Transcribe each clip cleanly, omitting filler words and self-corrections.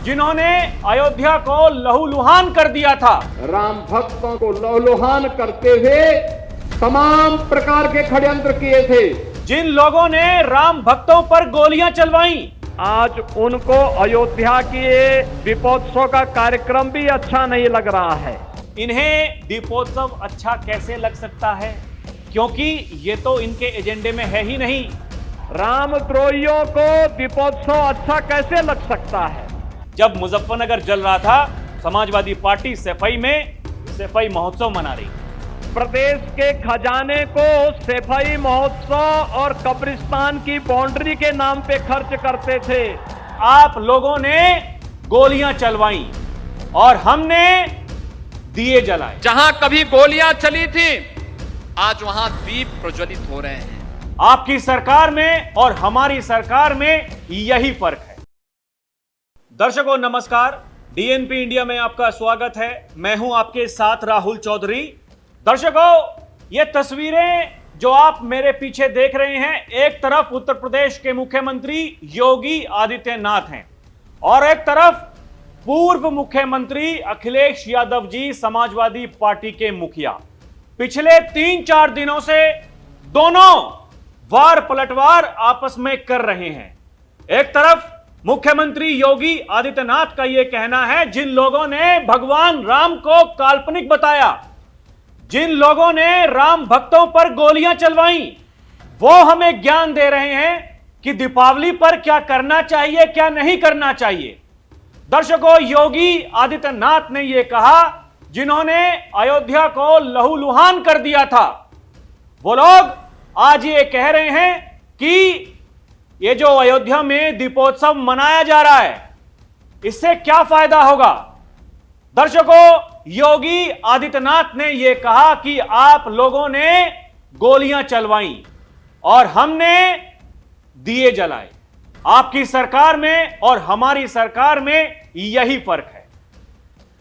जिन्होंने अयोध्या को लहूलुहान कर दिया था। राम भक्तों को लहूलुहान करते हुए तमाम प्रकार के षड्यंत्र किए थे। जिन लोगों ने राम भक्तों पर गोलियां चलवाई, आज उनको अयोध्या के दीपोत्सव का कार्यक्रम भी अच्छा नहीं लग रहा है। इन्हें दीपोत्सव अच्छा कैसे लग सकता है, क्योंकि ये तो इनके एजेंडे में है ही नहीं। रामद्रोहियों को दीपोत्सव अच्छा कैसे लग सकता है? जब मुजफ्फरनगर जल रहा था, समाजवादी पार्टी सफाई में सफाई महोत्सव मना रही। प्रदेश के खजाने को सफाई महोत्सव और कब्रिस्तान की बाउंड्री के नाम पे खर्च करते थे। आप लोगों ने गोलियां चलवाई और हमने दिए जलाए। जहां कभी गोलियां चली थी, आज वहां दीप प्रज्वलित हो रहे हैं। आपकी सरकार में और हमारी सरकार में यही फर्क है। दर्शकों नमस्कार, डीएनपी इंडिया में आपका स्वागत है। मैं हूं आपके साथ राहुल चौधरी। दर्शकों, ये तस्वीरें जो आप मेरे पीछे देख रहे हैं, एक तरफ उत्तर प्रदेश के मुख्यमंत्री योगी आदित्यनाथ हैं और एक तरफ पूर्व मुख्यमंत्री अखिलेश यादव जी, समाजवादी पार्टी के मुखिया। पिछले 3-4 दिनों से दोनों वार पलटवार आपस में कर रहे हैं। एक तरफ मुख्यमंत्री योगी आदित्यनाथ का यह कहना है, जिन लोगों ने भगवान राम को काल्पनिक बताया, जिन लोगों ने राम भक्तों पर गोलियां चलवाई, वो हमें ज्ञान दे रहे हैं कि दीपावली पर क्या करना चाहिए, क्या नहीं करना चाहिए। दर्शकों, योगी आदित्यनाथ ने यह कहा, जिन्होंने अयोध्या को लहूलुहान कर दिया था, वो लोग आज ये कह रहे हैं कि ये जो अयोध्या में दीपोत्सव मनाया जा रहा है, इससे क्या फायदा होगा। दर्शकों, योगी आदित्यनाथ ने यह कहा कि आप लोगों ने गोलियां चलवाई और हमने दिए जलाए। आपकी सरकार में और हमारी सरकार में यही फर्क है।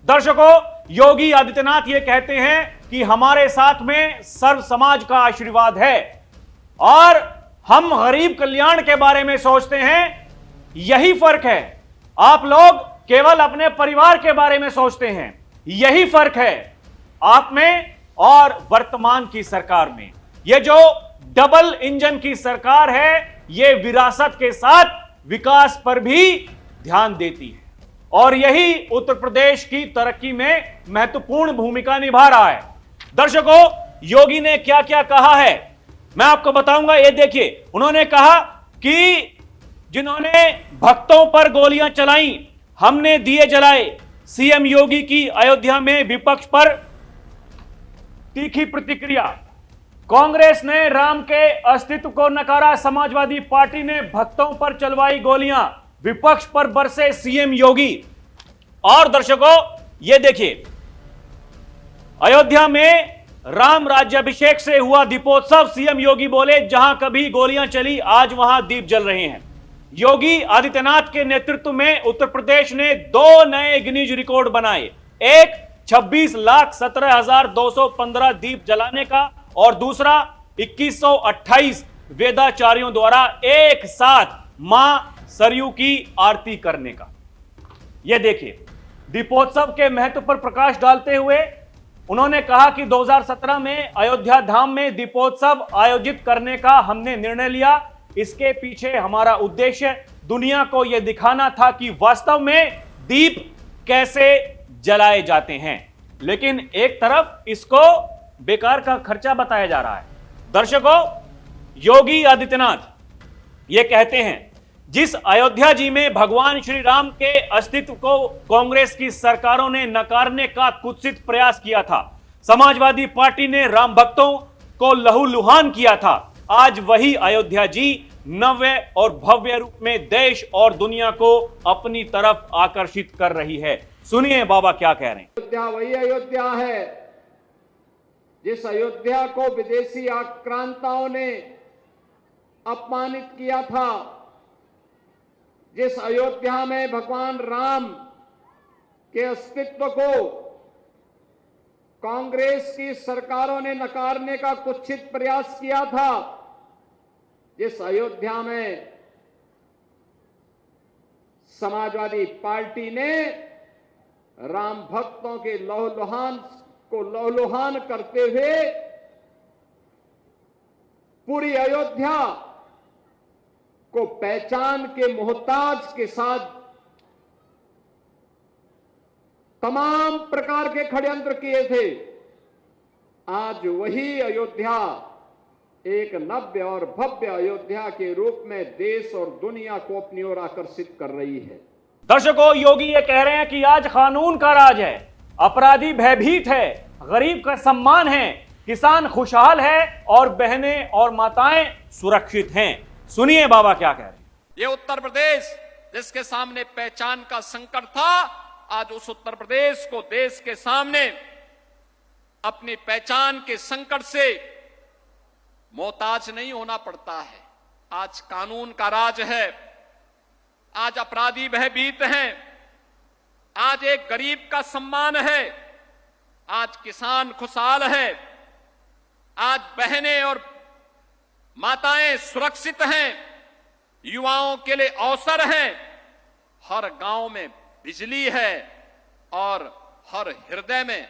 दर्शकों, योगी आदित्यनाथ ये कहते हैं कि हमारे साथ में सर्व समाज का आशीर्वाद है और हम गरीब कल्याण के बारे में सोचते हैं। यही फर्क है। आप लोग केवल अपने परिवार के बारे में सोचते हैं। यही फर्क है आप में और वर्तमान की सरकार में। ये जो डबल इंजन की सरकार है, ये विरासत के साथ विकास पर भी ध्यान देती है और यही उत्तर प्रदेश की तरक्की में महत्वपूर्ण भूमिका निभा रहा है। दर्शकों, योगी ने क्या क्या कहा है मैं आपको बताऊंगा। ये देखिए, उन्होंने कहा कि जिन्होंने भक्तों पर गोलियां चलाई, हमने दिए जलाए। सीएम योगी की अयोध्या में विपक्ष पर तीखी प्रतिक्रिया। कांग्रेस ने राम के अस्तित्व को नकारा, समाजवादी पार्टी ने भक्तों पर चलवाई गोलियां, विपक्ष पर बरसे सीएम योगी। और दर्शकों, यह देखिए, अयोध्या में राम राज्याभिषेक से हुआ दीपोत्सव। सीएम योगी बोले, जहां कभी गोलियां चली, आज वहां दीप जल रहे हैं। योगी आदित्यनाथ के नेतृत्व में उत्तर प्रदेश ने 2 नए गिनीज रिकॉर्ड बनाए। एक 26,17,215 दीप जलाने का और दूसरा 2128 वेदाचार्यों द्वारा एक साथ मां सरयू की आरती करने का। यह देखिए, दीपोत्सव के महत्व पर प्रकाश डालते हुए उन्होंने कहा कि 2017 में अयोध्या धाम में दीपोत्सव आयोजित करने का हमने निर्णय लिया। इसके पीछे हमारा उद्देश्य दुनिया को यह दिखाना था कि वास्तव में दीप कैसे जलाए जाते हैं, लेकिन एक तरफ इसको बेकार का खर्चा बताया जा रहा है। दर्शकों, योगी आदित्यनाथ ये कहते हैं, जिस अयोध्या जी में भगवान श्री राम के अस्तित्व को कांग्रेस की सरकारों ने नकारने का कुत्सित प्रयास किया था, समाजवादी पार्टी ने राम भक्तों को लहूलुहान किया था, आज वही अयोध्या जी नव्य और भव्य रूप में देश और दुनिया को अपनी तरफ आकर्षित कर रही है। सुनिए बाबा क्या कह रहे हैं। अयोध्या वही अयोध्या है जिस अयोध्या को विदेशी आक्रांताओं ने अपमानित किया था, जिस अयोध्या में भगवान राम के अस्तित्व को कांग्रेस की सरकारों ने नकारने का कुत्सित प्रयास किया था, जिस अयोध्या में समाजवादी पार्टी ने राम भक्तों के लहूलुहान करते हुए पूरी अयोध्या को पहचान के मोहताज के साथ तमाम प्रकार के षड्यंत्र किए थे। आज वही अयोध्या एक नव्य और भव्य अयोध्या के रूप में देश और दुनिया को अपनी ओर आकर्षित कर रही है। दर्शकों, योगी ये कह रहे हैं कि आज कानून का राज है, अपराधी भयभीत है, गरीब का सम्मान है, किसान खुशहाल है और बहनें और माताएं सुरक्षित हैं। सुनिए बाबा क्या कह रहे हैं। ये उत्तर प्रदेश जिसके सामने पहचान का संकट था, आज उस उत्तर प्रदेश को देश के सामने अपनी पहचान के संकट से मोहताज नहीं होना पड़ता है। आज कानून का राज है, आज अपराधी भयभीत हैं, आज एक गरीब का सम्मान है, आज किसान खुशहाल है, आज बहनें और माताएं सुरक्षित हैं, युवाओं के लिए अवसर है, हर गांव में बिजली है और हर हृदय में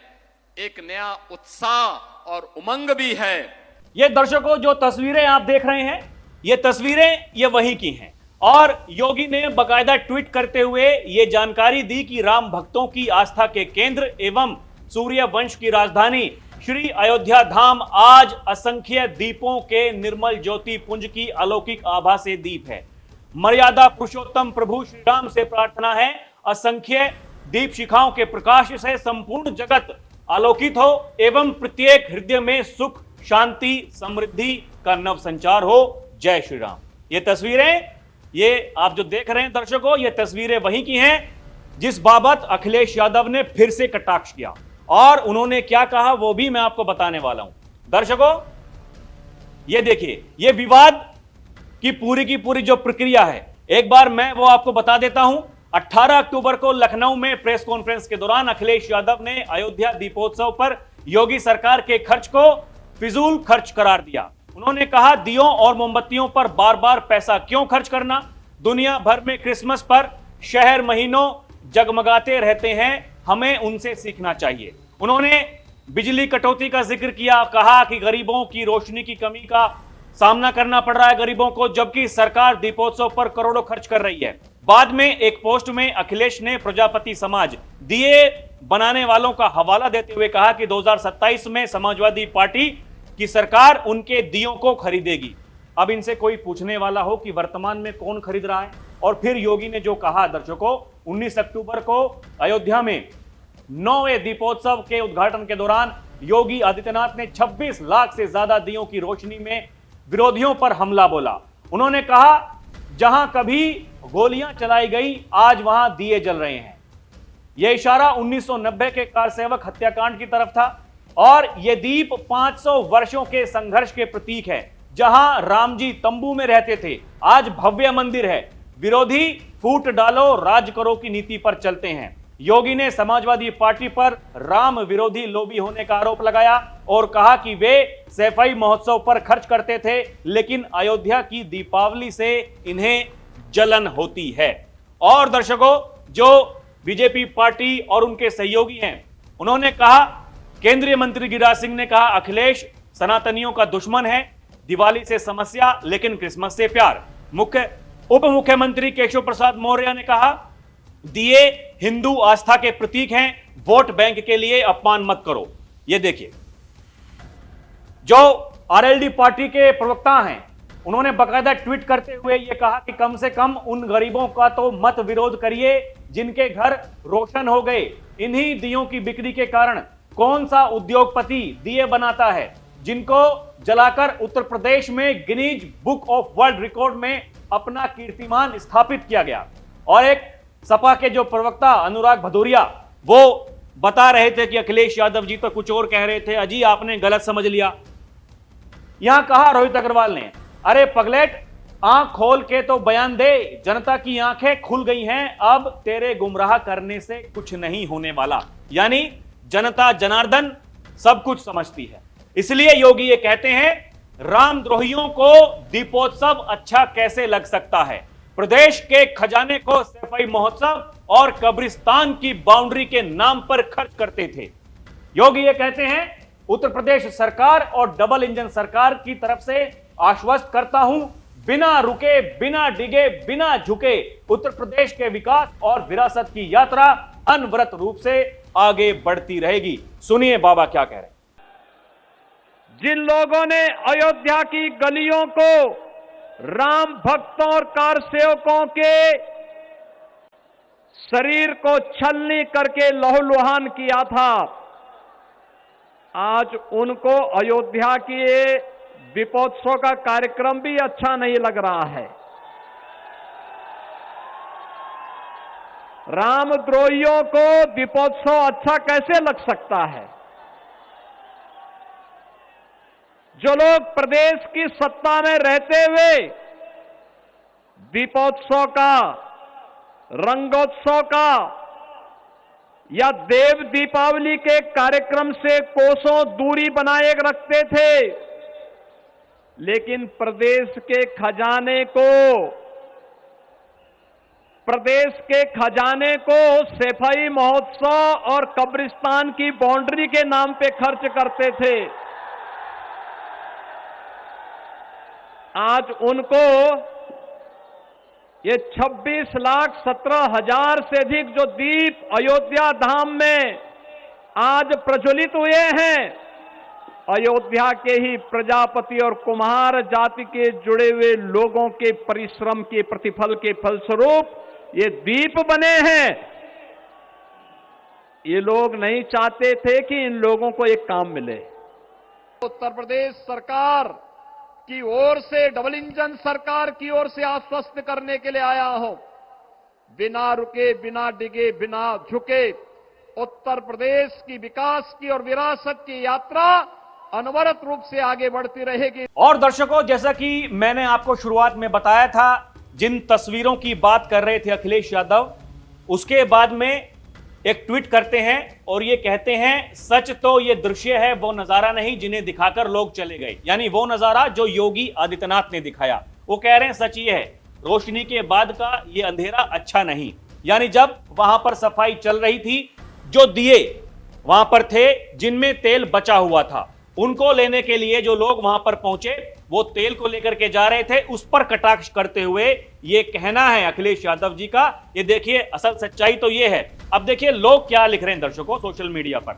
एक नया उत्साह और उमंग भी है। ये दर्शकों, जो तस्वीरें आप देख रहे हैं, ये तस्वीरें ये वही की हैं और योगी ने बकायदा ट्वीट करते हुए ये जानकारी दी कि राम भक्तों की आस्था के केंद्र एवं सूर्य वंश की राजधानी श्री अयोध्या धाम आज असंख्य दीपों के निर्मल ज्योति पुंज की अलौकिक आभा से दीप है। मर्यादा पुरुषोत्तम प्रभु श्री राम से प्रार्थना है, असंख्य दीप शिखाओं के प्रकाश से संपूर्ण जगत आलोकित हो एवं प्रत्येक हृदय में सुख शांति समृद्धि का नव संचार हो। जय श्री राम। ये तस्वीरें, ये आप जो देख रहे हैं दर्शकों, ये तस्वीरें वही की हैं जिस बाबत अखिलेश यादव ने फिर से कटाक्ष किया और उन्होंने क्या कहा वो भी मैं आपको बताने वाला हूं। दर्शकों, ये देखिए, ये विवाद की पूरी जो प्रक्रिया है, एक बार मैं वो आपको बता देता हूं। 18 अक्टूबर को लखनऊ में प्रेस कॉन्फ्रेंस के दौरान अखिलेश यादव ने अयोध्या दीपोत्सव पर योगी सरकार के खर्च को फिजूल खर्च करार दिया। उन्होंने कहा, दियों और मोमबत्तियों पर बार बार पैसा क्यों खर्च करना, दुनिया भर में क्रिसमस पर शहर महीनों जगमगाते रहते हैं, हमें उनसे सीखना चाहिए। उन्होंने बिजली कटौती का जिक्र किया, कहा कि गरीबों की रोशनी की कमी का सामना करना पड़ रहा है गरीबों को, जबकि सरकार दीपोत्सव पर करोड़ों खर्च कर रही है। बाद में एक पोस्ट में अखिलेश ने प्रजापति समाज दिए बनाने वालों का हवाला देते हुए कहा कि 2027 में समाजवादी पार्टी की सरकार उनके दियों को खरीदेगी। अब इनसे कोई पूछने वाला हो कि वर्तमान में कौन खरीद रहा है। और फिर योगी ने जो कहा दर्शकों, 19 अक्टूबर को अयोध्या में 9वें दीपोत्सव के उद्घाटन के दौरान योगी आदित्यनाथ ने 26 लाख से ज्यादा दियों की रोशनी में विरोधियों पर हमला बोला। उन्होंने कहा, जहां कभी गोलियां चलाई गई आज वहां दिए जल रहे हैं। यह इशारा 1990 के कारसेवक हत्याकांड की तरफ था और यह दीप 500 वर्षों के संघर्ष के प्रतीक है। जहां राम जी तंबू में रहते थे, आज भव्य मंदिर है। विरोधी फूट डालो राज करो की नीति पर चलते हैं। योगी ने समाजवादी पार्टी पर राम विरोधी लोभी होने का आरोप लगाया और कहा कि वे सैफई महोत्सव पर खर्च करते थे, लेकिन अयोध्या की दीपावली से इन्हें जलन होती है। और दर्शकों, जो बीजेपी पार्टी और उनके सहयोगी हैं, उन्होंने कहा, केंद्रीय मंत्री गिरिराज सिंह ने कहा, अखिलेश सनातनियों का दुश्मन है, दिवाली से समस्या लेकिन क्रिसमस से प्यार। उप मुख्यमंत्री केशव प्रसाद मौर्य ने कहा, दिए हिंदू आस्था के प्रतीक हैं, वोट बैंक के लिए अपमान मत करो। ये देखिए, जो आरएलडी पार्टी के प्रवक्ता हैं, उन्होंने बकायदा ट्वीट करते हुए यह कहा कि कम से कम उन गरीबों का तो मत विरोध करिए जिनके घर रोशन हो गए। इन्हीं दियों की बिक्री के कारण कौन सा उद्योगपति दिए बनाता है, जिनको जलाकर उत्तर प्रदेश में Guinness book of world record में अपना कीर्तिमान स्थापित किया गया। और एक सपा के जो प्रवक्ता अनुराग भदौरिया, वो बता रहे थे कि अखिलेश यादव जी तो कुछ और कह रहे थे, अजी आपने गलत समझ लिया। यहां कहा रोहित अग्रवाल ने, अरे पगलेट, आंख खोल के तो बयान दे, जनता की आंखें खुल गई हैं, अब तेरे गुमराह करने से कुछ नहीं होने वाला। यानी जनता जनार्दन सब कुछ समझती है। इसलिए योगी ये कहते हैं, रामद्रोहियों को दीपोत्सव अच्छा कैसे लग सकता है। प्रदेश के खजाने को सफाई महोत्सव और कब्रिस्तान की बाउंड्री के नाम पर खर्च करते थे। योगी ये कहते हैं, उत्तर प्रदेश सरकार और डबल इंजन सरकार की तरफ से आश्वस्त करता हूं, बिना रुके, बिना डिगे, बिना झुके उत्तर प्रदेश के विकास और विरासत की यात्रा अनवरत रूप से आगे बढ़ती रहेगी। सुनिए बाबा क्या कह रहे हैं। जिन लोगों ने अयोध्या की गलियों को राम भक्तों और कार सेवकों के शरीर को छलनी करके लहूलुहान किया था, आज उनको अयोध्या की दीपोत्सव का कार्यक्रम भी अच्छा नहीं लग रहा है। रामद्रोहियों को दीपोत्सव अच्छा कैसे लग सकता है? जो लोग प्रदेश की सत्ता में रहते हुए दीपोत्सव का, रंगोत्सव का या देव दीपावली के कार्यक्रम से कोसों दूरी बनाए रखते थे, लेकिन प्रदेश के खजाने को सफाई महोत्सव और कब्रिस्तान की बाउंड्री के नाम पे खर्च करते थे, आज उनको ये 26,17,000 से अधिक जो दीप अयोध्या धाम में आज प्रज्वलित हुए हैं, अयोध्या के ही प्रजापति और कुम्हार जाति के जुड़े हुए लोगों के परिश्रम के प्रतिफल के फलस्वरूप ये दीप बने हैं। ये लोग नहीं चाहते थे कि इन लोगों को एक काम मिले। उत्तर प्रदेश सरकार की ओर से, डबल इंजन सरकार की ओर से आश्वस्त करने के लिए आया हूं, बिना रुके, बिना डिगे, बिना झुके उत्तर प्रदेश की विकास की और विरासत की यात्रा अनवरत रूप से आगे बढ़ती रहेगी। और दर्शकों, जैसा कि मैंने आपको शुरुआत में बताया था, जिन तस्वीरों की बात कर रहे थे अखिलेश यादव, उसके बाद में एक ट्वीट करते हैं और ये कहते हैं, सच तो ये दृश्य है, वो नजारा नहीं जिन्हें दिखाकर लोग चले गए। यानी वो नजारा जो योगी आदित्यनाथ ने दिखाया। वो कह रहे हैं सच ये है, रोशनी के बाद का ये अंधेरा अच्छा नहीं। यानी जब वहां पर सफाई चल रही थी, जो दिए वहां पर थे जिनमें तेल बचा हुआ था, उनको लेने के लिए जो लोग वहां पर पहुंचे, वो तेल को लेकर के जा रहे थे। उस पर कटाक्ष करते हुए ये कहना है अखिलेश यादव जी का। ये देखिए, असल सच्चाई तो ये है। अब देखिए लोग क्या लिख रहे हैं दर्शकों सोशल मीडिया पर।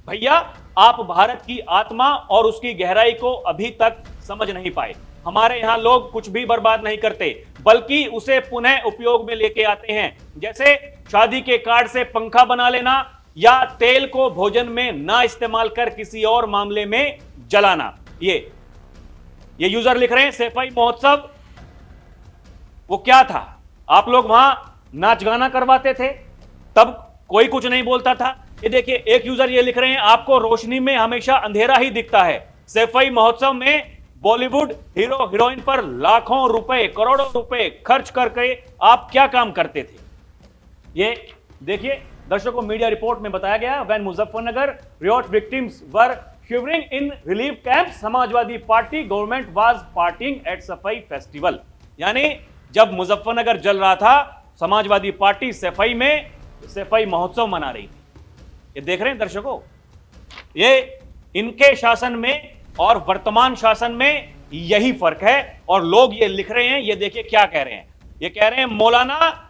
भैया, आप भारत की आत्मा और उसकी गहराई को अभी तक समझ नहीं पाए। हमारे यहां लोग कुछ भी बर्बाद नहीं करते, बल्कि उसे पुनः उपयोग में लेके आते हैं। जैसे शादी के कार्ड से पंखा बना लेना या तेल को भोजन में ना इस्तेमाल कर किसी और मामले में जलाना। ये यूजर लिख रहे हैं सफाई महोत्सव वो क्या था? आप लोग वहां नाच गाना करवाते थे, तब कोई कुछ नहीं बोलता था। ये देखिए, एक यूजर ये लिख रहे हैं, आपको रोशनी में हमेशा अंधेरा ही दिखता है। सफाई महोत्सव में बॉलीवुड हीरो हीरोइन पर लाखों रुपए, करोड़ों रुपए खर्च करके आप क्या काम करते थे? ये देखिए दर्शकों, मीडिया रिपोर्ट में बताया गया, when Muzaffarnagar riot victims were shivering in relief camp, Samajwadi party government was partying at Saifai festival. यानी जब मुजफ्फरनगर जल रहा था, समाजवादी पार्टी सफाई में सफाई महोत्सव मना रही थी। ये देख रहे हैं दर्शकों, ये इनके शासन में और वर्तमान शासन में यही फर्क है। और लोग ये लिख रहे हैं, ये देखिए क्या कह रहे हैं। ये कह रहे हैं, मौलाना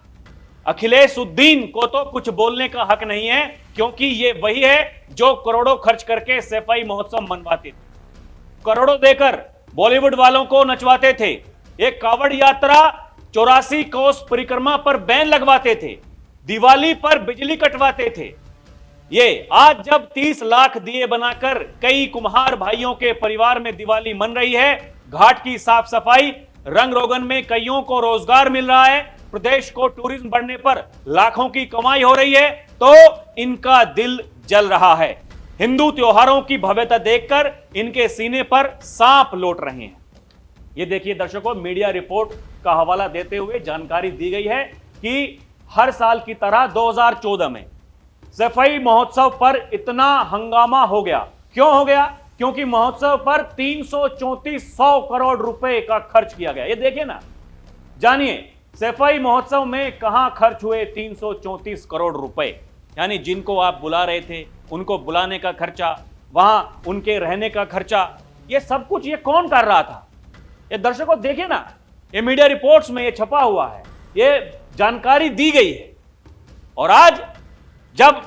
अखिलेशुद्दीन को तो कुछ बोलने का हक नहीं है, क्योंकि ये वही है जो करोड़ों खर्च करके सफाई महोत्सव मनवाते थे, करोड़ों देकर बॉलीवुड वालों को नचवाते थे। एक कावड़ यात्रा 84 कोस परिक्रमा पर बैन लगवाते थे, दिवाली पर बिजली कटवाते थे। ये आज जब 30 लाख दिए बनाकर कई कुम्हार भाइयों के परिवार में दिवाली मन रही है, घाट की साफ सफाई, रंग रोगन में कईयों को रोजगार मिल रहा है, प्रदेश को टूरिज्म बढ़ने पर लाखों की कमाई हो रही है, तो इनका दिल जल रहा है। हिंदू त्योहारों की भव्यता देखकर इनके सीने पर सांप लौट रहे हैं। ये देखिए दर्शकों, मीडिया रिपोर्ट का हवाला देते हुए जानकारी दी गई है कि हर साल की तरह 2014 में सफाई महोत्सव पर इतना हंगामा हो गया। क्यों हो गया? क्योंकि महोत्सव पर 334 करोड़ रुपए का खर्च किया गया। ये देखिए ना, जानिए सफाई महोत्सव में कहां खर्च हुए 334 करोड़ रुपए, यानी जिनको आप बुला रहे थे उनको बुलाने का खर्चा, वहां उनके रहने का खर्चा, ये सब कुछ ये कौन कर रहा था? ये दर्शकों देखिए ना, ये मीडिया रिपोर्ट्स में ये छपा हुआ है, ये जानकारी दी गई है। और आज जब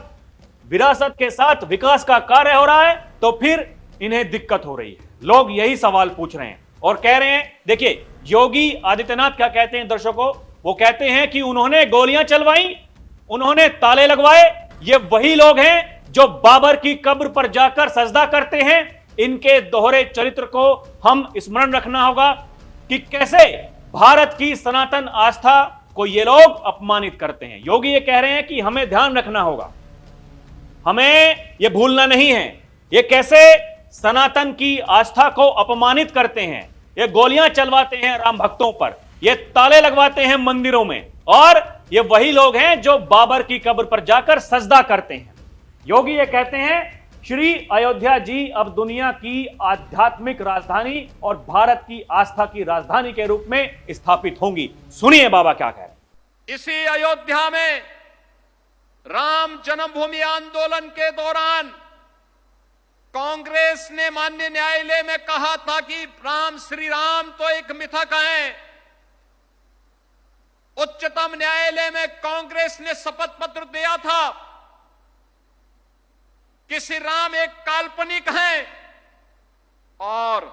विरासत के साथ विकास का कार्य हो रहा है तो फिर इन्हें दिक्कत हो रही है। लोग यही सवाल पूछ रहे हैं और कह रहे हैं, देखिए योगी आदित्यनाथ क्या कहते हैं दर्शकों, वो कहते हैं कि उन्होंने गोलियां चलवाई, उन्होंने ताले लगवाए, ये वही लोग हैं जो बाबर की कब्र पर जाकर सजदा करते हैं। इनके दोहरे चरित्र को हम स्मरण रखना होगा कि कैसे भारत की सनातन आस्था को ये लोग अपमानित करते हैं। योगी ये कह रहे हैं कि हमें ध्यान रखना होगा, हमें यह भूलना नहीं है ये कैसे सनातन की आस्था को अपमानित करते हैं। ये गोलियां चलवाते हैं राम भक्तों पर, ये ताले लगवाते हैं मंदिरों में, और ये वही लोग हैं जो बाबर की कब्र पर जाकर सजदा करते हैं। योगी ये कहते हैं श्री अयोध्या जी अब दुनिया की आध्यात्मिक राजधानी और भारत की आस्था की राजधानी के रूप में स्थापित होंगी। सुनिए बाबा क्या कह रहे हैं। इसी अयोध्या में राम जन्मभूमि आंदोलन के दौरान कांग्रेस ने माननीय न्यायालय में कहा था कि राम श्री राम तो एक मिथक है। उच्चतम न्यायालय में कांग्रेस ने शपथ पत्र दिया था कि श्री राम एक काल्पनिक हैं, और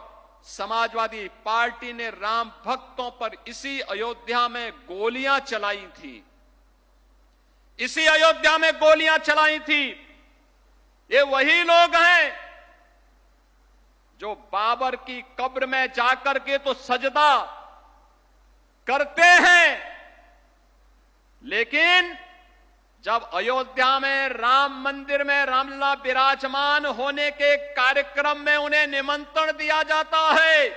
समाजवादी पार्टी ने राम भक्तों पर इसी अयोध्या में गोलियां चलाई थी, इसी अयोध्या में गोलियां चलाई थी। ये वही लोग हैं जो बाबर की कब्र में जाकर के तो सजदा करते हैं, लेकिन जब अयोध्या में राम मंदिर में रामलला विराजमान होने के कार्यक्रम में उन्हें निमंत्रण दिया जाता है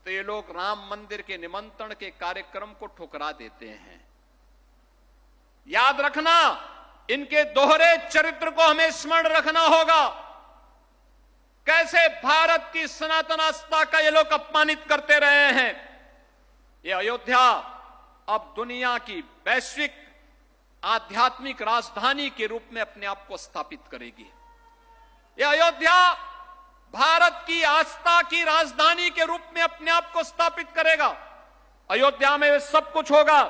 तो ये लोग राम मंदिर के निमंत्रण के कार्यक्रम को ठुकरा देते हैं। याद रखना, इनके दोहरे चरित्र को हमें स्मरण रखना होगा, कैसे भारत की सनातन आस्था का ये लोग अपमानित करते रहे हैं। ये अयोध्या अब दुनिया की वैश्विक आध्यात्मिक राजधानी के रूप में अपने आप को स्थापित करेगी। यह अयोध्या भारत की आस्था की राजधानी के रूप में अपने आप को स्थापित करेगा। अयोध्या में सब कुछ होगा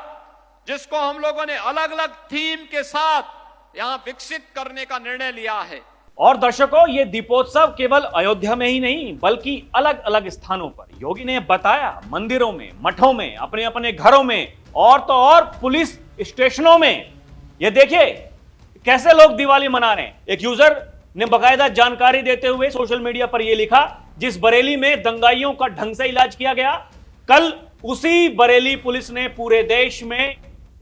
जिसको हम लोगों ने अलग अलग थीम के साथ यहां विकसित करने का निर्णय लिया है। और दर्शकों, ये दीपोत्सव केवल अयोध्या में ही नहीं बल्कि अलग अलग स्थानों पर, योगी ने बताया मंदिरों में, मठों में, अपने अपने घरों में, और तो और पुलिस स्टेशनों में। ये देखिए कैसे लोग दिवाली मना रहे हैं। एक यूजर ने बकायदा जानकारी देते हुए सोशल मीडिया पर यह लिखा, जिस बरेली में दंगाइयों का ढंग से इलाज किया गया, कल उसी बरेली पुलिस ने पूरे देश में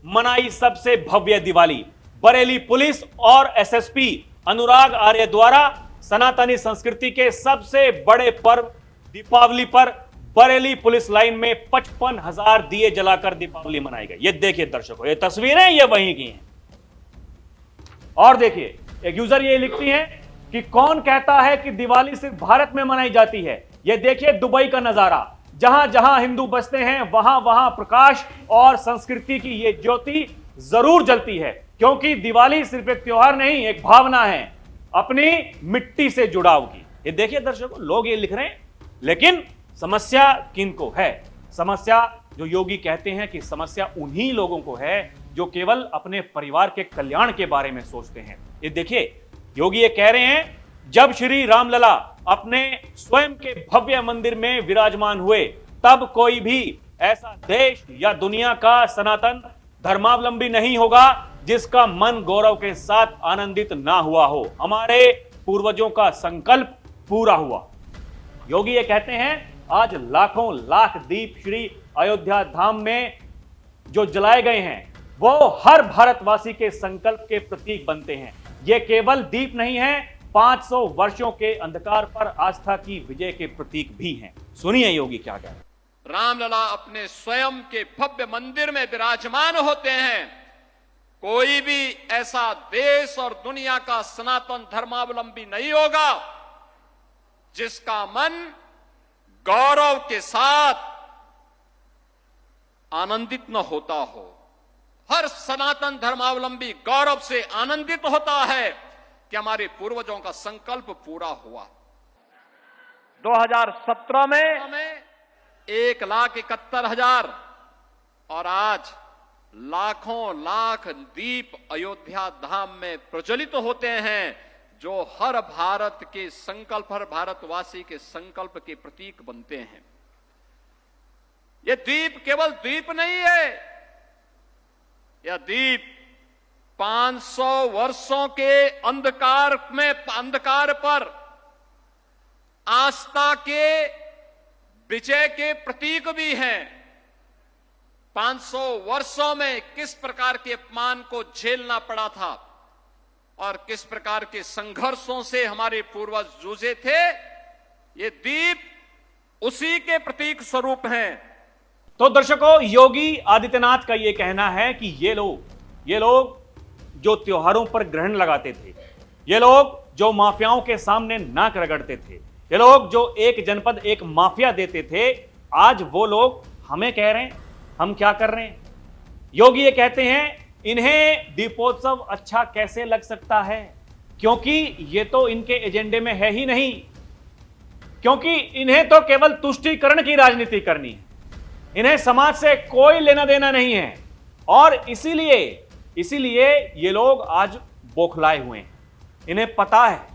मनाई सबसे भव्य दिवाली। बरेली पुलिस और एसएसपी अनुराग आर्य द्वारा सनातनी संस्कृति के सबसे बड़े पर्व दीपावली पर बरेली पुलिस लाइन में 55,000 दिए जलाकर दीपावली मनाई गई। ये देखिए दर्शकों, ये तस्वीरें ये वहीं की हैं। और देखिए एक यूजर ये लिखती है कि कौन कहता है कि दिवाली सिर्फ भारत में मनाई जाती है। ये देखिए दुबई का नजारा, जहां जहां हिंदू बसते हैं वहां वहां प्रकाश और संस्कृति की ये ज्योति जरूर जलती है, क्योंकि दिवाली सिर्फ एक त्योहार नहीं, एक भावना है अपनी मिट्टी से जुड़ाव की। ये देखिए दर्शकों, लोग ये लिख रहे हैं, लेकिन समस्या किनको है? समस्या जो योगी कहते हैं कि समस्या उन्हीं लोगों को है जो केवल अपने परिवार के कल्याण के बारे में सोचते हैं। ये देखिए योगी ये कह रहे हैं, जब श्री रामलला अपने स्वयं के भव्य मंदिर में विराजमान हुए तब कोई भी ऐसा देश या दुनिया का सनातन धर्मावलंबी नहीं होगा जिसका मन गौरव के साथ आनंदित ना हुआ हो। हमारे पूर्वजों का संकल्प पूरा हुआ। योगी ये कहते हैं, आज लाखों लाख दीप श्री अयोध्या धाम में जो जलाए गए हैं वो हर भारतवासी के संकल्प के प्रतीक बनते हैं। ये केवल दीप नहीं है, 500 वर्षों के अंधकार पर आस्था की विजय के प्रतीक भी हैं। सुनिए योगी क्या कह रहे हैं। रामलला अपने स्वयं के भव्य मंदिर में विराजमान होते हैं। कोई भी ऐसा देश और दुनिया का सनातन धर्मावलंबी नहीं होगा जिसका मन गौरव के साथ आनंदित न होता हो। हर सनातन धर्मावलंबी गौरव से आनंदित होता है कि हमारे पूर्वजों का संकल्प पूरा हुआ। 2017 में 1,71,000 और आज लाखों लाख दीप अयोध्या धाम में प्रज्वलित होते हैं, जो हर भारत के संकल्प, हर भारतवासी के संकल्प के प्रतीक बनते हैं। यह दीप केवल दीप नहीं है, यह दीप 500 वर्षों के अंधकार पर आस्था के विजय के प्रतीक भी हैं। 500 वर्षों में किस प्रकार के अपमान को झेलना पड़ा था और किस प्रकार के संघर्षों से हमारे पूर्वज जूझे थे, ये दीप उसी के प्रतीक स्वरूप हैं। तो दर्शकों, योगी आदित्यनाथ का यह कहना है कि ये लोग जो त्योहारों पर ग्रहण लगाते थे, ये लोग जो माफियाओं के सामने नाक रगड़ते थे, ये लोग जो एक जनपद एक माफिया देते थे, आज वो लोग हमें कह रहे हैं हम क्या कर रहे हैं। योगी ये कहते हैं इन्हें दीपोत्सव अच्छा कैसे लग सकता है, क्योंकि ये तो इनके एजेंडे में है ही नहीं, क्योंकि इन्हें तो केवल तुष्टीकरण की राजनीति करनी है, इन्हें समाज से कोई लेना देना नहीं है। और इसीलिए ये लोग आज बौखलाए हुए हैं। इन्हें पता है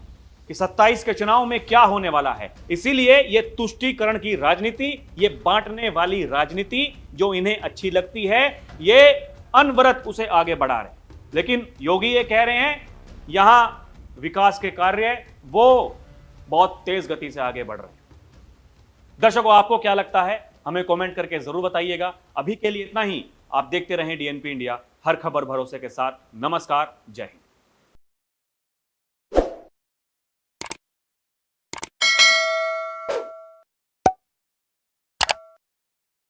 कि 27 के चुनाव में क्या होने वाला है, इसीलिए ये तुष्टीकरण की राजनीति, ये बांटने वाली राजनीति जो इन्हें अच्छी लगती है, ये अनवरत उसे आगे बढ़ा रहे। लेकिन योगी ये कह रहे हैं यहां विकास के कार्य वो बहुत तेज गति से आगे बढ़ रहे हैं। दर्शकों, आपको क्या लगता है हमें कमेंट करके जरूर बताइएगा। अभी के लिए इतना ही। आप देखते रहें डीएनपी इंडिया, हर खबर भरोसे के साथ। नमस्कार, जय हिंद।